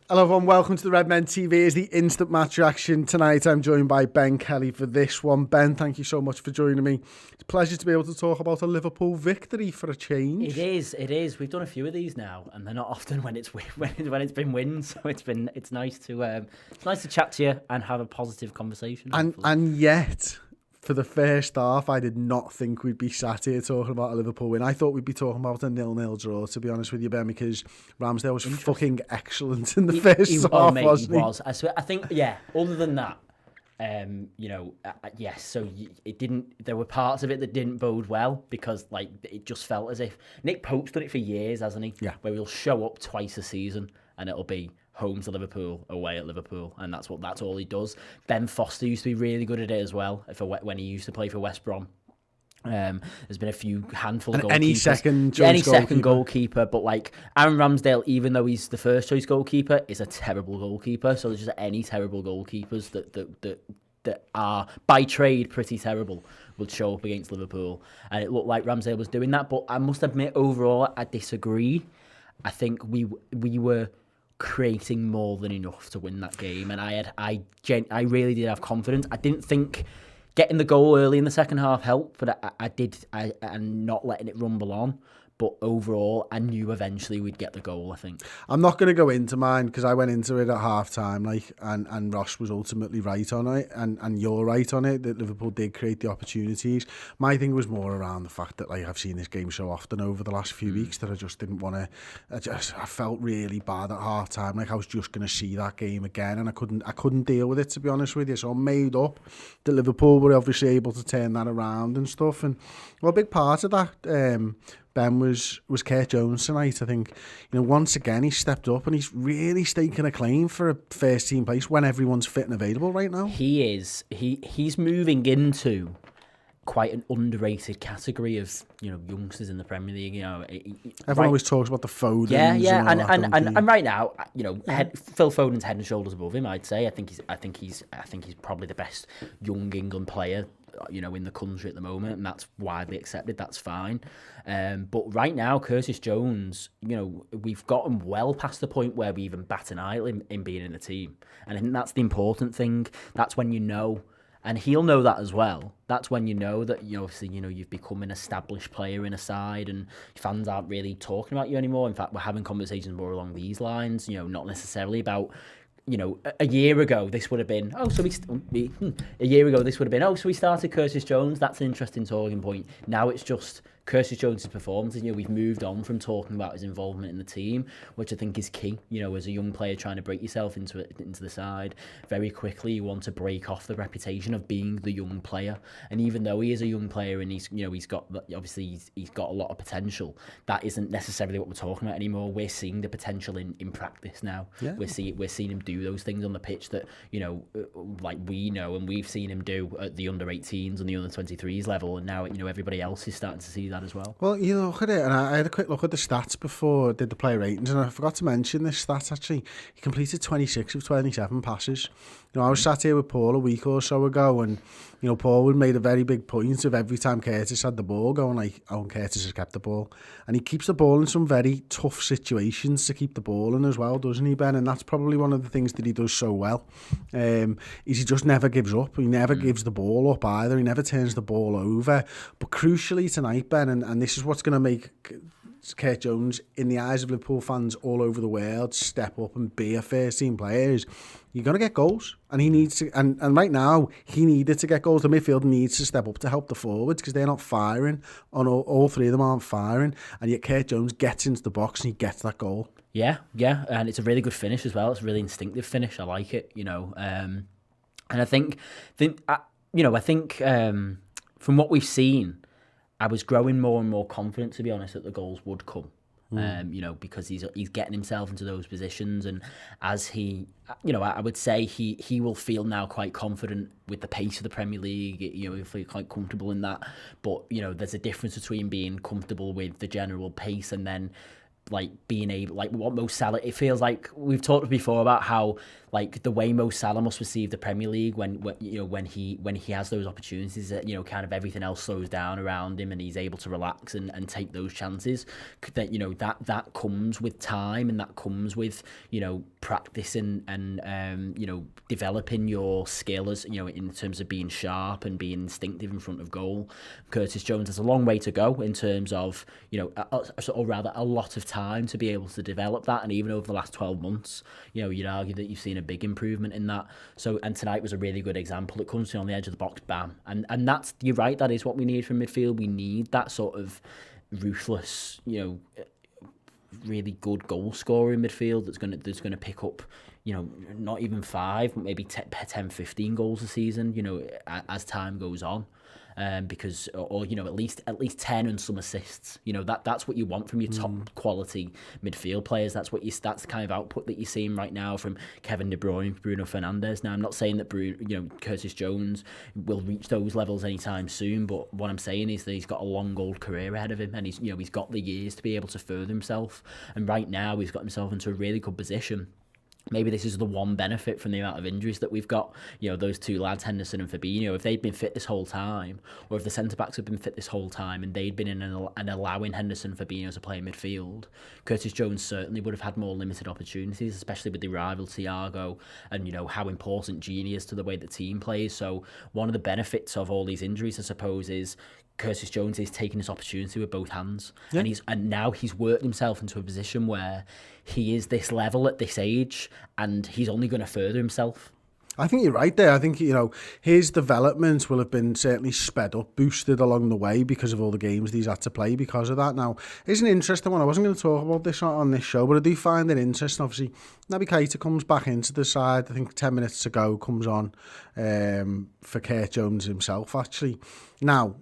Hello everyone, welcome to the Redmen TV. Is the instant match reaction. Tonight I'm joined by Ben Kelly for this one. Ben, thank you so much for joining me. It's a pleasure to be able to talk about a Liverpool victory for a change. It is. We've done a few of these now, and they're not often when it's been wins. So it's nice to chat to you and have a positive conversation. And yet, for the first half, I did not think we'd be sat here talking about a Liverpool win. I thought we'd be talking about a 0-0 draw, to be honest with you, Ben, because Ramsdale was fucking excellent in the first half, wasn't he? He was. I think, yeah, other than that, yes, so it didn't, there were parts of it that didn't bode well because, like, it just felt as if Nick Pope's done it for years, hasn't he? Yeah. Where he'll show up twice a season and it'll be home to Liverpool, away at Liverpool, and that's all he does. Ben Foster used to be really good at it as well when he used to play for West Brom. There's been a few handful of goalkeepers. Any second goalkeeper, but like Aaron Ramsdale, even though he's the first choice goalkeeper, is a terrible goalkeeper. So there's just any terrible goalkeepers that are by trade pretty terrible will show up against Liverpool, and it looked like Ramsdale was doing that. But I must admit, overall, I disagree. I think we were creating more than enough to win that game, and I really did have confidence. I didn't think getting the goal early in the second half helped, but and not letting it rumble on. But overall, I knew eventually we'd get the goal, I think. I'm not going to go into mine because I went into it at half-time, and Ross was ultimately right on it, and you're right on it, that Liverpool did create the opportunities. My thing was more around the fact that, like, I've seen this game so often over the last few weeks that I just didn't want to... I felt really bad at half-time, like I was just going to see that game again, and I couldn't deal with it, to be honest with you. So I made up that Liverpool were obviously able to turn that around and stuff, and well, a big part of that... Ben was Kurt Jones tonight. I think, once again he stepped up and he's really staking a claim for a first team place when everyone's fit and available right now. He is. He's moving into quite an underrated category of youngsters in the Premier League. Everyone always talks about the Foden. Yeah, and right now, Phil Foden's head and shoulders above him. I'd say. I think he's probably the best young England player in the country at the moment, and that's widely accepted. That's fine. But right now, Curtis Jones, we've gotten well past the point where we even bat an eye in being in the team, and I think that's the important thing. That's when and he'll know that as well. That's when that you've become an established player in a side, and fans aren't really talking about you anymore. In fact, we're having conversations more along these lines. Not necessarily about. A year ago, this would have been, so we started Curtis Jones. That's an interesting talking point. Now it's just Curtis Jones' performance. We've moved on from talking about his involvement in the team, which I think is key. as a young player trying to break yourself into the side, very quickly you want to break off the reputation of being the young player. And even though he is a young player and he's got a lot of potential, that isn't necessarily what we're talking about anymore. We're seeing the potential in practice now. Yeah. We're seeing him do those things on the pitch that like we know and we've seen him do at the under 18s and the under 23s level, and now everybody else is starting to see that as well. Well, you look at it, and I had a quick look at the stats before I did the player ratings, and I forgot to mention this stat actually. He completed 26 of 27 passes. I was sat here with Paul a week or so ago, and Paul would made a very big point of every time Curtis had the ball going like, Curtis has kept the ball, and he keeps the ball in some very tough situations to keep the ball in as well, doesn't he, Ben? And that's probably one of the things that he does so well. Is he just never gives up. He never gives the ball up either. He never turns the ball over. But crucially tonight, Ben, and this is what's going to make Kurt Jones, in the eyes of Liverpool fans all over the world, step up and be a first team player, is you're going to get goals, and he needs to, and right now he needed to get goals. The midfield needs to step up to help the forwards because they're not firing, on all three of them aren't firing, and yet Kurt Jones gets into the box and he gets that goal. Yeah, and it's a really good finish as well. It's a really instinctive finish. I like it, and I think from what we've seen, I was growing more and more confident, to be honest, that the goals would come. Because he's getting himself into those positions, and as he, I would say he will feel now quite confident with the pace of the Premier League. He'll feel quite comfortable in that. But there's a difference between being comfortable with the general pace and then like being able, like what Mo Salah, it feels like we've talked before about how like the way Mo Salah must receive the Premier League when he has those opportunities, that kind of everything else slows down around him and he's able to relax and take those chances. That that comes with time, and that comes with practice and developing your skill as in terms of being sharp and being instinctive in front of goal. Curtis Jones has a long way to go in terms of or rather a lot of time to be able to develop that, and even over the last 12 months you'd argue that you've seen a big improvement in that. So, and tonight was a really good example. It comes on the edge of the box, bam, and that's, you're right, that is what we need from midfield. We need that sort of ruthless, really good goal scorer in midfield that's going to pick up not even 5 but maybe 10 15 goals a season as time goes on. Because or at least 10 and some assists. That's what you want from your top quality midfield players. That's the kind of output that you're seeing right now from Kevin De Bruyne, Bruno Fernandes. Now, I'm not saying that Curtis Jones will reach those levels anytime soon, but what I'm saying is that he's got a long old career ahead of him, and he's got the years to be able to further himself. And right now he's got himself into a really good position. Maybe this is the one benefit from the amount of injuries that we've got. Those two lads, Henderson and Fabinho, if they'd been fit this whole time, or if the centre-backs had been fit this whole time and they'd been in and allowing Henderson and Fabinho to play in midfield, Curtis Jones certainly would have had more limited opportunities, especially with the arrival Thiago and, how important Gini is to the way the team plays. So one of the benefits of all these injuries, I suppose, is Curtis Jones is taking this opportunity with both hands, and now he's worked himself into a position where he is this level at this age, and he's only going to further himself. I think you're right there. I think his development will have been certainly sped up, boosted along the way because of all the games that he's had to play because of that. Now, it's an interesting one. I wasn't going to talk about this on this show, but I do find it interesting. Obviously, Naby Keita comes back into the side. I think 10 minutes to go, comes on for Kurt Jones himself. Actually, now,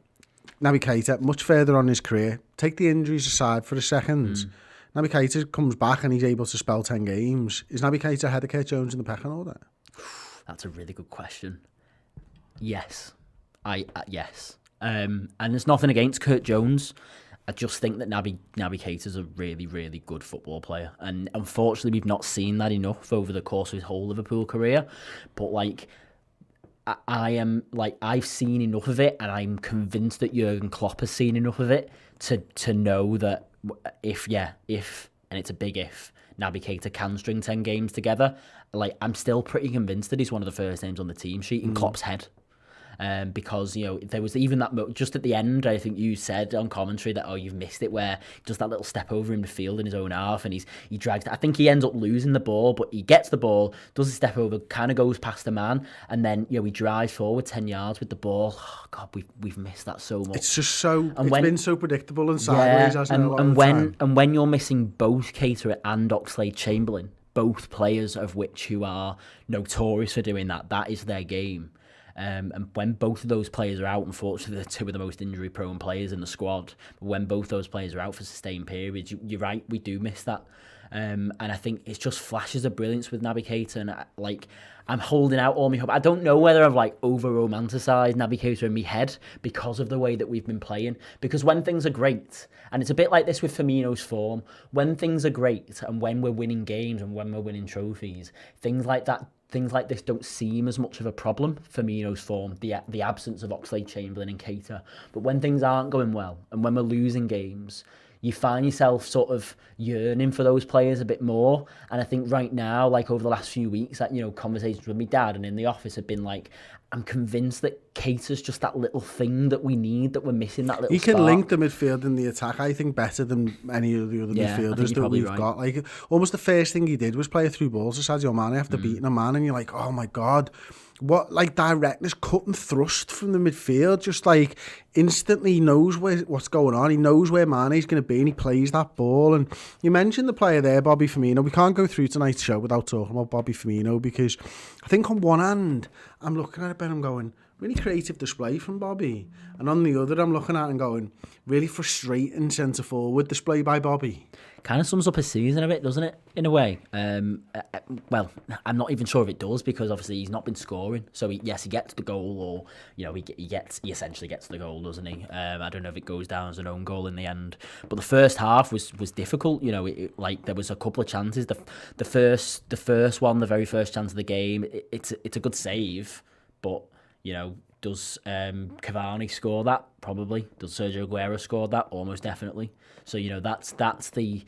Naby Keita, much further on in his career, take the injuries aside for a second. Naby Keita comes back and he's able to spell 10 games. Is Naby Keita ahead of Kurt Jones in the pecking order? That's a really good question. Yes. Yes. And there's nothing against Kurt Jones. I just think that Naby Keita's a really, really good football player. And unfortunately, we've not seen that enough over the course of his whole Liverpool career. But, I've seen enough of it, and I'm convinced that Jurgen Klopp has seen enough of it to know that if, and it's a big if, Naby Keita can string 10 games together, I'm still pretty convinced that he's one of the first names on the team sheet in Klopp's head. Because there was even that just at the end, I think you said on commentary that you've missed it, where just that little step over in the field in his own half, and he drags. I think he ends up losing the ball, but he gets the ball, does a step over, kind of goes past the man, and then he drives forward 10 yards with the ball. Oh, God, we've missed that so much. It's just been so predictable and sideways, hasn't it? And when you're missing both Keita and Oxlade-Chamberlain, both players of which who are notorious for doing that, that is their game. And when both of those players are out, unfortunately, they're two of the most injury-prone players in the squad. But when both those players are out for sustained periods, you're right, we do miss that. And I think it's just flashes of brilliance with Naby Keita, and I'm holding out all my hope. I don't know whether I've over-romanticised Naby Keita in my head because of the way that we've been playing. Because when things are great, and it's a bit like this with Firmino's form, when things are great and when we're winning games and when we're winning trophies, things like this don't seem as much of a problem. Firmino's form, the absence of Oxlade-Chamberlain and Keita. But when things aren't going well and when we're losing games, you find yourself sort of yearning for those players a bit more. And I think right now, over the last few weeks, that conversations with my dad and in the office have been I'm convinced that Keita's just that little thing that we need, that we're missing, that little He can spark. link the midfield and the attack, I think, better than any of the other midfielders that we've got. Almost the first thing he did was play through balls to Sadio Mane after beating a man, and you're like, oh my God, what directness, cut and thrust from the midfield, just instantly he knows what's going on. He knows where Mane's going to be, and he plays that ball. And you mentioned the player there, Bobby Firmino. We can't go through tonight's show without talking about Bobby Firmino, because I think on one hand, I'm looking at it and I'm going, really creative display from Bobby. And on the other, I'm looking at and going, really frustrating centre forward display by Bobby. Kind of sums up his season a bit, doesn't it? In a way. Well, I'm not even sure if it does, because obviously he's not been scoring. So he gets the goal, or he essentially gets the goal, doesn't he? I don't know if it goes down as an own goal in the end. But the first half was difficult. There was a couple of chances. The first one, the very first chance of the game, it's a good save, but does Cavani score that? Probably. Does Sergio Aguero score that? Almost definitely. So that's the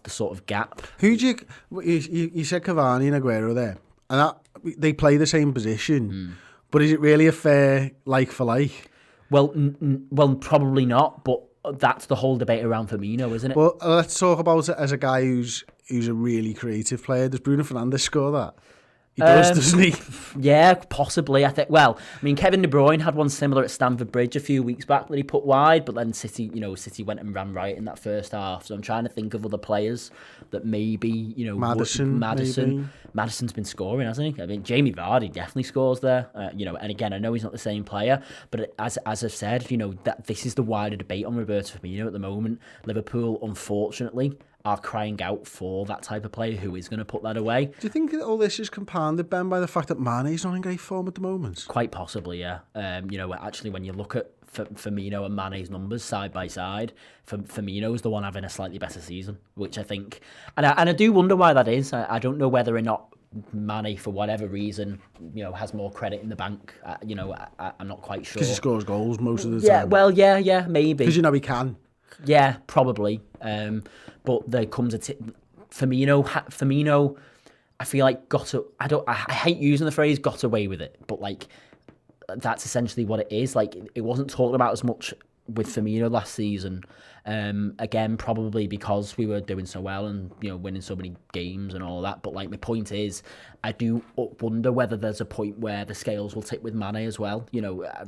sort of gap. Who do you said Cavani and Aguero there, and they play the same position, but is it really a fair like for like? Well, well, probably not. But that's the whole debate around Firmino, isn't it? Well, let's talk about it as a guy who's a really creative player. Does Bruno Fernandes score that? He does, doesn't he? Yeah, possibly. I think. Well, I mean, Kevin De Bruyne had one similar at Stamford Bridge a few weeks back that he put wide, but then City went and ran right in that first half. So I'm trying to think of other players that maybe Madison. Maybe. Madison's been scoring, hasn't he? I mean, Jamie Vardy definitely scores there. And again, I know he's not the same player, but as I've said, that this is the wider debate on Roberto Firmino at the moment. Liverpool, unfortunately, are crying out for that type of player who is going to put that away. Do you think that all this is compounded, Ben, by the fact that Mane's not in great form at the moment? Quite possibly, yeah. Actually, when you look at Firmino and Mane's numbers side by side, Firmino's the one having a slightly better season, which I think, and I do wonder why that is. I don't know whether or not Mane, for whatever reason, has more credit in the bank. I'm not quite sure. Because he scores goals most of the time. Yeah, well, yeah, maybe. Because he can. Yeah, probably. But there comes Firmino, I feel like I hate using the phrase got away with it, but like that's essentially what it is. Like it wasn't talked about as much with Firmino last season. Again, probably because we were doing so well and winning so many games and all of that. But like my point is, I do wonder whether there's a point where the scales will tip with Mane as well.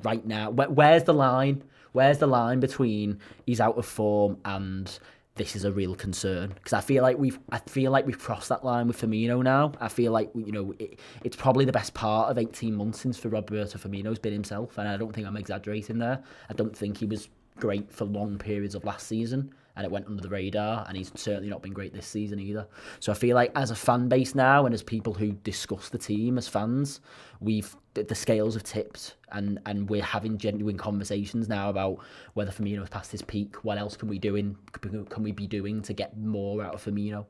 Right now, where's the line? Where's the line between he's out of form and this is a real concern? Because I feel like we've crossed that line with Firmino now. I feel like it's probably the best part of 18 months since Roberto Firmino's been himself, and I don't think I'm exaggerating there. I don't think he was great for long periods of last season, and it went under the radar, and he's certainly not been great this season either. So I feel like as a fan base now, and as people who discuss the team as fans, the scales have tipped, and we're having genuine conversations now about whether Firmino's past his peak. What else can we be doing to get more out of Firmino?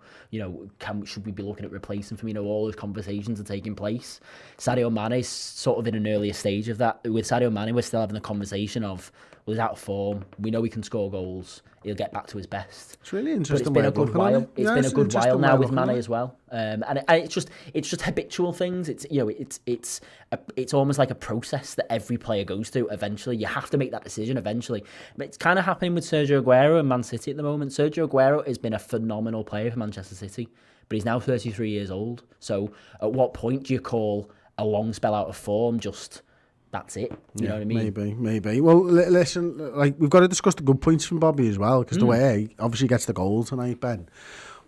Should we be looking at replacing Firmino? All those conversations are taking place. Sadio Mane's sort of in an earlier stage of that. With Sadio Mane, we're still having the conversation of, well, he's out of form. We know he can score goals. He'll get back to his best. It's really interesting. But it's been a good while. It's been a good while now with Mane as well. And it's just habitual things. It's almost like a process that every player goes through. Eventually, you have to make that decision. Eventually, but it's kind of happening with Sergio Aguero and Man City at the moment. Sergio Aguero has been a phenomenal player for Manchester City, but he's now 33 years old. So, at what point do you call a long spell out of form just? That's it. You know what I mean? Maybe. Well, listen, like we've got to discuss the good points from Bobby as well, because the way he obviously gets the goal tonight, Ben.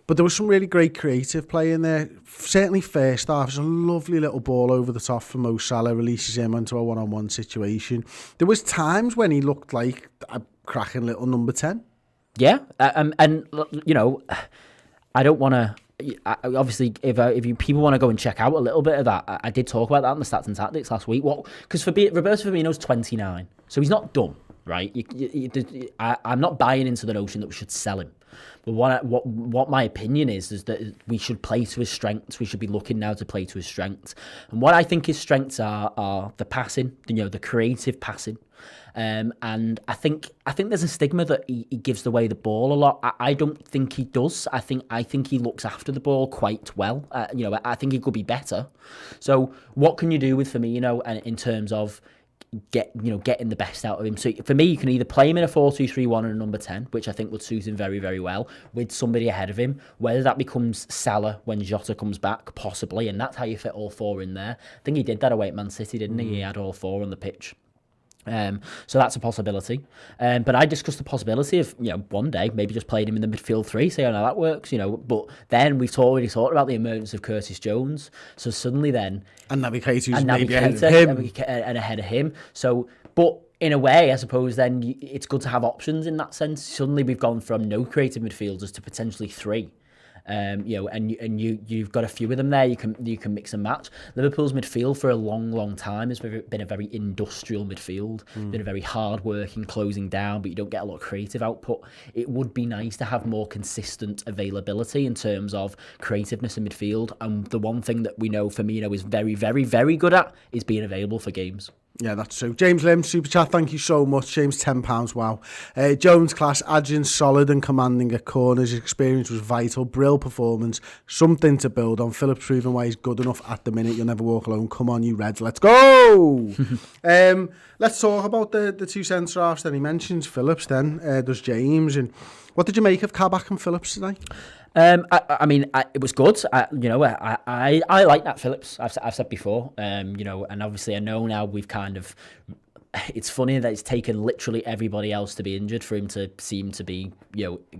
But there was some really great creative play in there. Certainly first half, it's a lovely little ball over the top from Mo Salah, releases him into a one-on-one situation. There was times when he looked like a cracking little number 10. Yeah, and I don't want to. Obviously, if you people want to go and check out a little bit of that, I did talk about that on the Stats and Tactics last week. Because Roberto Firmino's 29, so he's not done, right? I'm not buying into the notion that we should sell him. But what my opinion is that we should play to his strengths. We should be looking now to play to his strengths. And what I think his strengths are the passing, the creative passing. And I think there's a stigma that he gives away the ball a lot. I don't think he does. I think he looks after the ball quite well. I think he could be better. So what can you do with Firmino in terms of getting the best out of him? So for me, you can either play him in a 4-2-3-1 and a number 10, which I think would suit him very, very well, with somebody ahead of him. Whether that becomes Salah when Jota comes back, possibly, and that's how you fit all four in there. I think he did that away at Man City, didn't he? He had all four on the pitch. So that's a possibility. But I discussed the possibility of, one day maybe just playing him in the midfield three, see how that works, But then we've already talked about the emergence of Curtis Jones. So suddenly then... And Naby Keita's and maybe ahead of him. And ahead of him. So, but in a way, I suppose then it's good to have options in that sense. Suddenly we've gone from no creative midfielders to potentially three. And you've got a few of them there. You can mix and match. Liverpool's midfield for a long time has been a very industrial midfield. Been a very hard working, closing down, but you don't get a lot of creative output. It would be nice to have more consistent availability in terms of creativeness in midfield. And the one thing that we know Firmino is very, very, very good at is being available for games. Yeah, that's true. James Lim, Super Chat, thank you so much. James, £10, wow. Jones class, Adrian solid and commanding at corners. His experience was vital. Brill performance. Something to build on. Phillips proving why he's good enough at the minute. You'll never walk alone. Come on, you Reds. Let's go! Let's talk about the two centre-halves then. He mentions Phillips then. Does James. And what did you make of Kabak and Phillips today? It was good. I like Nat Phillips. I've said before. And obviously I know now we've kind of. It's funny that it's taken literally everybody else to be injured for him to seem to be,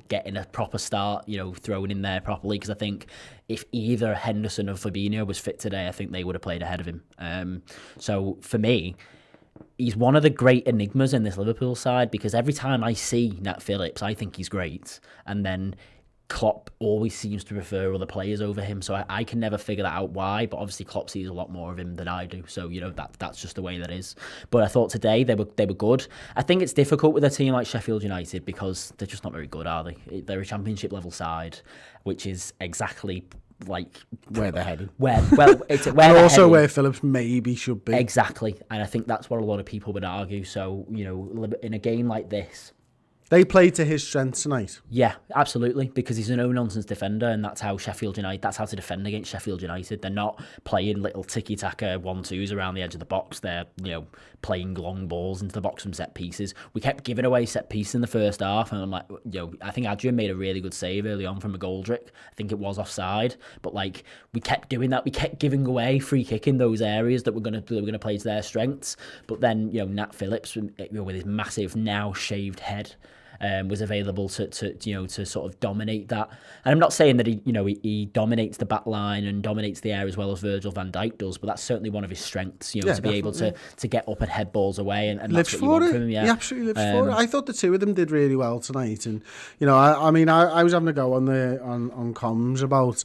getting a proper start, thrown in there properly. Because I think if either Henderson or Fabinho was fit today, I think they would have played ahead of him. So for me, he's one of the great enigmas in this Liverpool side because every time I see Nat Phillips, I think he's great, and then Klopp always seems to prefer other players over him, so I can never figure that out why, but obviously Klopp sees a lot more of him than I do, so that's just the way that is. But I thought today they were good. I think it's difficult with a team like Sheffield United because they're just not very good, are they? They're a championship level side, which is exactly like where they're headed. Where where Phillips maybe should be. Exactly, and I think that's what a lot of people would argue. So in a game like this, they played to his strengths tonight. Yeah, absolutely, because he's a no-nonsense defender, and that's how that's how to defend against Sheffield United. They're not playing little tiki-taka 1-2s around the edge of the box. They're, playing long balls into the box from set pieces. We kept giving away set pieces in the first half, and I'm like, I think Adrian made a really good save early on from McGoldrick. I think it was offside, but we kept doing that. We kept giving away free kick in those areas that we're gonna play to their strengths. But then, Nat Phillips, with his massive now shaved head, was available to sort of dominate that. And I'm not saying that he dominates the back line and dominates the air as well as Virgil van Dijk does, but that's certainly one of his strengths, to be able to get up and head balls away, and that's what you want from him. Yeah. He absolutely lives for it. I thought the two of them did really well tonight, and I was having a go on comms about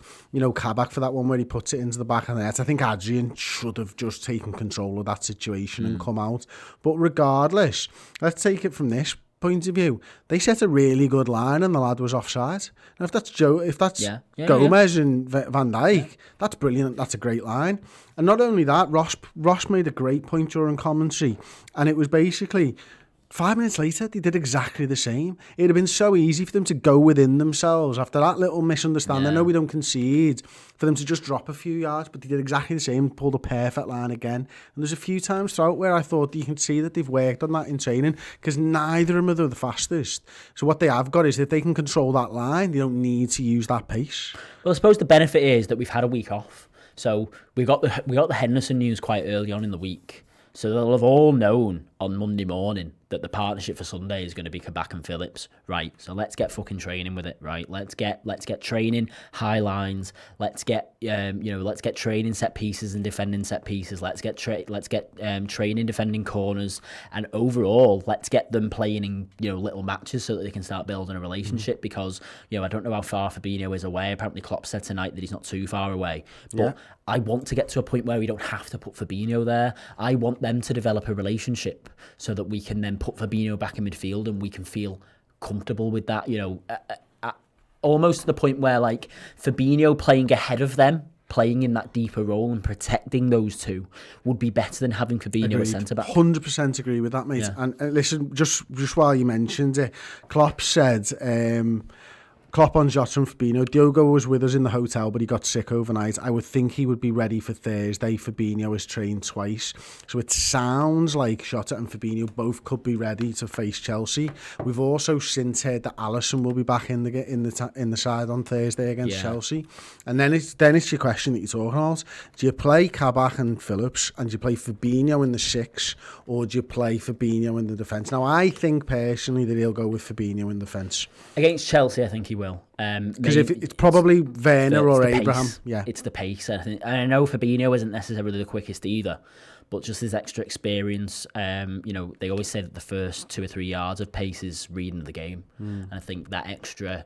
Kabak for that one where he puts it into the back of the net. I think Adrian should have just taken control of that situation and come out. But regardless, let's take it from this point of view. They set a really good line and the lad was offside. And if that's Gomez and Van Dijk, that's brilliant. That's a great line. And not only that, Ross made a great point during commentary, and it was basically 5 minutes later, they did exactly the same. It'd have been so easy for them to go within themselves after that little misunderstanding. I know we don't concede, for them to just drop a few yards, but they did exactly the same, pulled a perfect line again. And there's a few times throughout where I thought you can see that they've worked on that in training, because neither of them are the fastest. So what they have got is that they can control that line. They don't need to use that pace. Well, I suppose the benefit is that we've had a week off. So we got the Henderson news quite early on in the week. So they'll have all known on Monday morning that the partnership for Sunday is going to be Kabak and Phillips, right? So let's get fucking training with it, right? Let's get training, high lines. Let's get training set pieces and defending set pieces. Let's get training defending corners, and overall, let's get them playing in little matches so that they can start building a relationship. Because I don't know how far Fabinho is away. Apparently, Klopp said tonight that he's not too far away, but I want to get to a point where we don't have to put Fabinho there. I want them to develop a relationship so that we can then put Fabinho back in midfield and we can feel comfortable with that, almost to the point where Fabinho playing ahead of them, playing in that deeper role and protecting those two would be better than having Fabinho at centre-back. 100% agree with that, mate. Yeah. And listen, just while you mentioned it, Klopp said Klopp on Jota and Fabinho. Diogo was with us in the hotel, but he got sick overnight. I would think he would be ready for Thursday. Fabinho has trained twice. So it sounds like Jota and Fabinho both could be ready to face Chelsea. We've also since heard that Alisson will be back in the side on Thursday against Chelsea. And then it's your question that you're talking about. Do you play Kabak and Phillips, and do you play Fabinho in the 6, or do you play Fabinho in the defence? Now, I think personally that he'll go with Fabinho in defence. Against Chelsea, I think he will. Because if it's probably Werner or Abraham. Pace. Yeah, it's the pace. I think. And I know Fabinho isn't necessarily the quickest either, but just his extra experience. They always say that the first 2 or 3 yards of pace is reading the game, and I think that extra,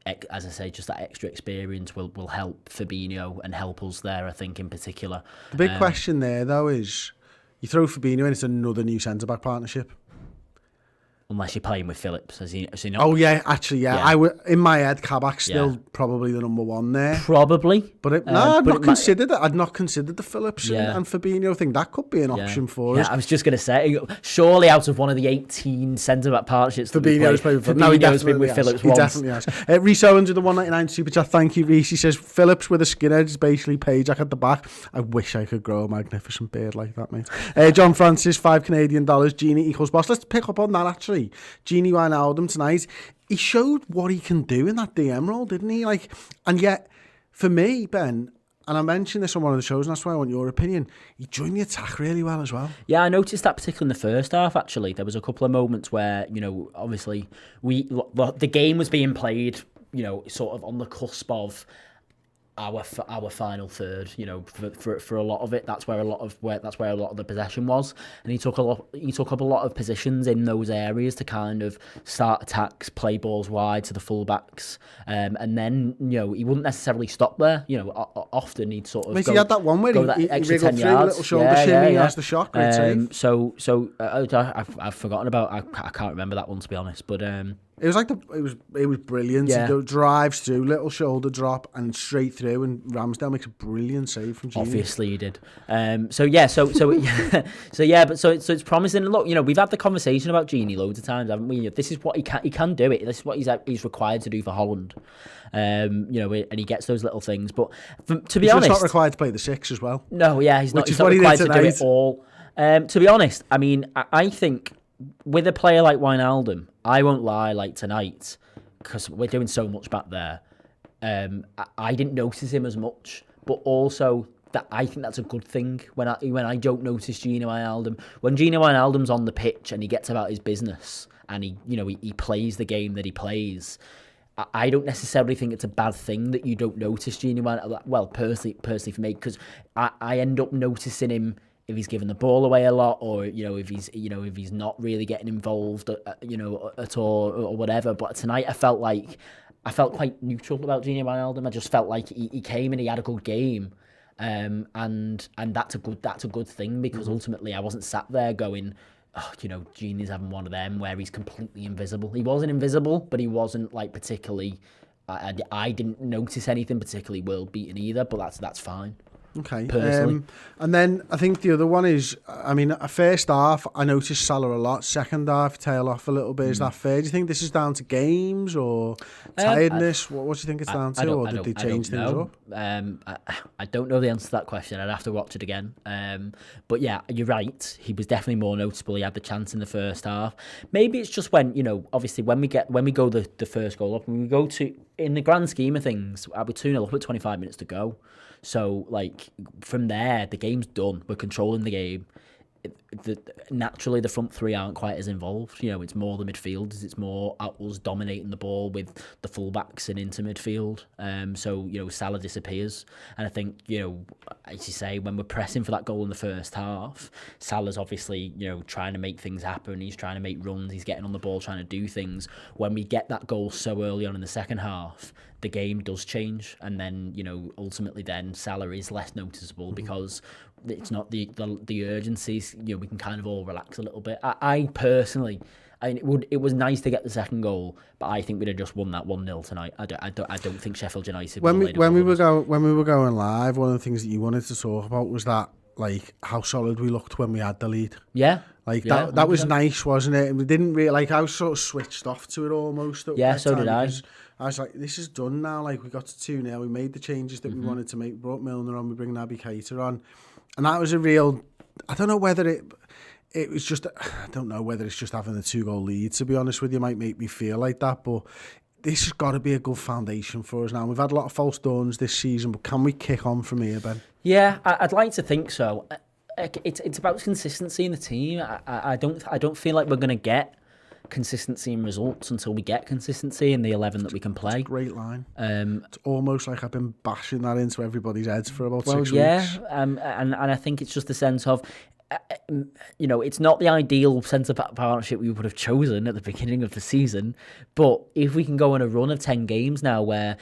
as I say, just that extra experience will help Fabinho and help us there. I think in particular. The big question there though is, you throw Fabinho in, it's another new centre back partnership. Unless you're playing with Phillips, has he not? Oh yeah, actually, yeah. In my head, Kabak's still probably the number one there. Probably, but I'd not considered that. I'd not considered the Phillips and Fabinho thing. That could be an option for us. I was just going to say, surely out of one of the 18 centre back partnerships, Fabinho's played with Phillips. No, Fabinho's been with Phillips once. He definitely has. Reece Owens with the 199 super chat. Thank you, Reece. He says Phillips with a skinhead is basically Pajak at the back. I wish I could grow a magnificent beard like that, mate. John Francis, $5 Canadian. Genie equals boss. Let's pick up on that actually. Genie Wijnaldum tonight, he showed what he can do in that DM role, didn't he? And yet, for me, Ben, and I mentioned this on one of the shows, and that's why I want your opinion, he joined the attack really well as well. Yeah, I noticed that particularly in the first half, actually. There was a couple of moments where, obviously, the game was being played, sort of on the cusp of our final third, for a lot of it. That's where a lot of the possession was, and he took up a lot of positions in those areas to kind of start attacks, play balls wide to the fullbacks, and then he wouldn't necessarily stop there. Often he'd sort of. He had that one where he wriggled through a little shoulder shimmy as the shot. Great save. So I've forgotten about. I can't remember that one, to be honest, but. It was it was brilliant. Yeah. He drives through, little shoulder drop, and straight through, and Ramsdale makes a brilliant save from Genie. Obviously he did. So it's promising. Look, we've had the conversation about Genie loads of times, haven't we? This is what he can do it. This is what he's required to do for Holland. And he gets those little things. But to be honest, he's not required to play the 6 as well. No, yeah, he's not required to do it all. To be honest, I mean, I think with a player like Wijnaldum, I won't lie, like tonight, because we're doing so much back there, I didn't notice him as much, but also that I think that's a good thing when I don't notice Gini Wijnaldum. When Gini Wijnaldum's on the pitch and he gets about his business and he plays the game that he plays, I don't necessarily think it's a bad thing that you don't notice Gini Wijnaldum. Well, personally for me, because I end up noticing him if he's giving the ball away a lot, or if he's not really getting involved, at all or whatever. But tonight I felt quite neutral about Gini Wijnaldum. I just felt like he came and he had a good game, and that's a good thing, because ultimately I wasn't sat there going, Gini's having one of them where he's completely invisible. He wasn't invisible, but he wasn't like particularly. I didn't notice anything particularly world beating either, but that's fine. Okay. And then I think the other one is, I mean, first half, I noticed Salah a lot. Second half, tail off a little bit. Is that fair? Do you think this is down to games or tiredness? What do you think it's down to? Or did they change things up? I don't know the answer to that question. I'd have to watch it again. But yeah, you're right. He was definitely more noticeable. He had the chance in the first half. Maybe it's just when, obviously when we go the first goal up, and we go to, in the grand scheme of things, we're 2-0 up with 25 minutes to go. So, from there, the game's done. We're controlling the game. Naturally, the front three aren't quite as involved. It's more the midfielders. It's more us dominating the ball with the fullbacks and into midfield. So, Salah disappears. And I think, as you say, when we're pressing for that goal in the first half, Salah's obviously, trying to make things happen. He's trying to make runs. He's getting on the ball, trying to do things. When we get that goal so early on in the second half, the game does change, and then ultimately then Salah is less noticeable because it's not the urgencies. We can kind of all relax a little bit. I personally, it was nice to get the second goal, but I think we'd have just won that 1-0 tonight. I don't think Sheffield United. When we were going live, one of the things that you wanted to talk about was that, how solid we looked when we had the lead. Yeah. Like Yeah, that was 100%. nice, wasn't it? And we didn't really like. I was sort of switched off to it almost. Yeah, at so did time I. because I was like, this is done now. Like we got to 2-0. We made the changes that we wanted to make. Brought Milner on. We bring Naby Keita on, and that was a real. I don't know whether it was just. I don't know whether it's just having the 2-goal lead. To be honest with you, might make me feel like that, but. This has got to be a good foundation for us now. We've had a lot of false dawns this season, but can we kick on from here, Ben? Yeah, I'd like to think so. It's about consistency in the team. I don't feel like we're going to get consistency in results until we get consistency in the 11 that we can play. Great line. It's almost like I've been bashing that into everybody's heads for about 6 weeks. Yeah, and I think it's just the sense of, it's not the ideal centre partnership we would have chosen at the beginning of the season, but if we can go on a run of 10 games now where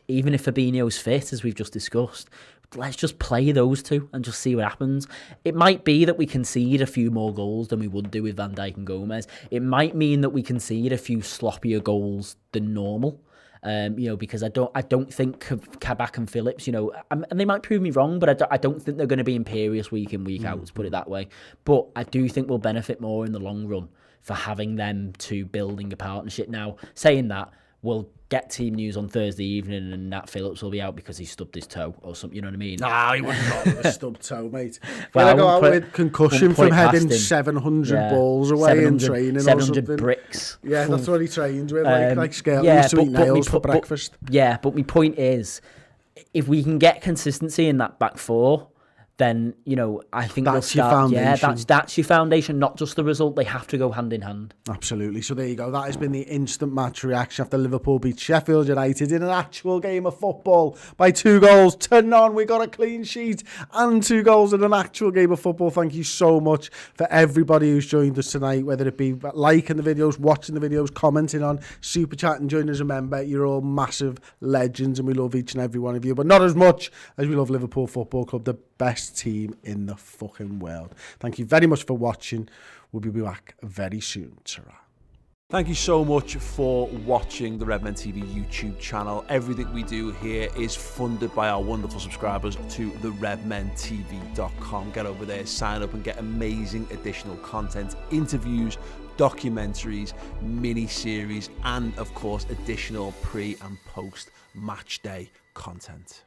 even if Fabinho's fit, as we've just discussed, let's just play those two and just see what happens. It might be that we concede a few more goals than we would do with Van Dijk and Gomez. It might mean that we concede a few sloppier goals than normal. Because I don't think Kabak and Phillips, and they might prove me wrong, but I don't think they're going to be imperious week in, week out, let's put it that way. But I do think we'll benefit more in the long run for having them two building a partnership. Now, saying that, we'll get team news on Thursday evening and Nat Phillips will be out because he stubbed his toe or something, you know what I mean? Nah, he wouldn't go with a stubbed toe, mate. Well, He'll go out with concussion from heading 700 balls away in training 700 or something. bricks. Yeah, that's what he trains with, like Scarlett used to eat nails for breakfast. But my point is, if we can get consistency in that back four, then, I think that's we'll start. Your foundation. Yeah, that's your foundation, not just the result. They have to go hand in hand. Absolutely. So there you go. That has been the instant match reaction after Liverpool beat Sheffield United in an actual game of football by 2-0. We got a clean sheet and 2 goals in an actual game of football. Thank you so much for everybody who's joined us tonight, whether it be liking the videos, watching the videos, commenting on, super chatting, joining us a member. You're all massive legends and we love each and every one of you, but not as much as we love Liverpool Football Club, the best team in the fucking world. Thank you very much for watching. We'll be back very soon. Ta-ra. Thank you so much for watching the Redmen TV YouTube channel. Everything we do here is funded by our wonderful subscribers to the redmentv.com. Get over there, sign up and get amazing additional content, interviews, documentaries, mini-series, and of course additional pre and post match day content.